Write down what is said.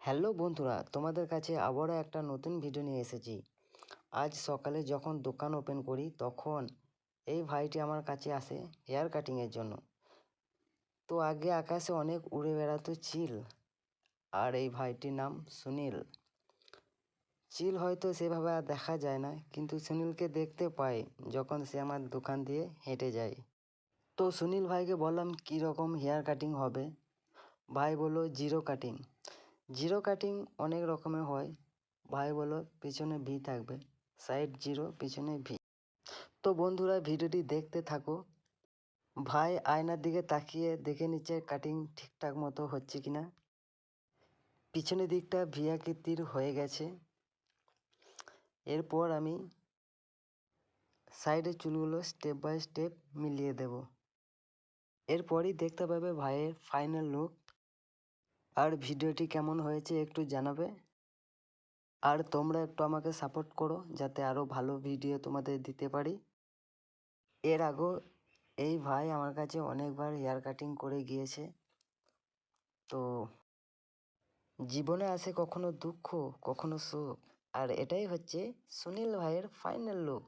Hello বন্ধুরা, তোমাদের কাছে আবারও একটা নতুন ভিডিও নিয়ে এসেছি। আজ সকালে যখন দোকান ওপেন করি তখন এই ভাইটি আমার কাছে আসে হেয়ার কাটিংয়ের জন্য। তো আগে আকাশে অনেক উড়ে বেড়াতো চিল, আর এই ভাইটির নাম সুনীল। চিল হয়তো সেভাবে আর দেখা যায় না, কিন্তু সুনীলকে দেখতে পাই যখন সে আমার দোকান দিয়ে হেঁটে যায়। তো সুনীল ভাইকে বললাম কী রকম হেয়ার কাটিং হবে। ভাই বললো জিরো কাটিং। জিরো কাটিং অনেক রকমের হয়। ভাই বললো পিছনে ভি থাকবে, সাইড জিরো পিছনে ভি। তো বন্ধুরা ভিডিওটি দেখতে থাকো। ভাই আয়নার দিকে তাকিয়ে দেখে নিচ্ছে কাটিং ঠিকঠাক মতো হচ্ছে কিনা। পিছনের দিকটা ভি আকৃতির হয়ে গেছে। এরপর আমি সাইডের চুলগুলো স্টেপ বাই স্টেপ মিলিয়ে দেব। এরপরই দেখতে পাবে ভাইয়ের ফাইনাল লুক। আর ভিডিওটি কেমন হয়েছে একটু জানাবে। আর তোমরা একটু আমাকে সাপোর্ট করো যাতে আরও ভালো ভিডিও তোমাদের দিতে পারি। এর আগেও এই ভাই আমার কাছে অনেকবার হেয়ার কাটিং করে গিয়েছে। তো জীবনে আসে কখনো দুঃখ, কখনো সুখ, আর এটাই হচ্ছে সুনীল ভাইয়ের ফাইনাল লুক।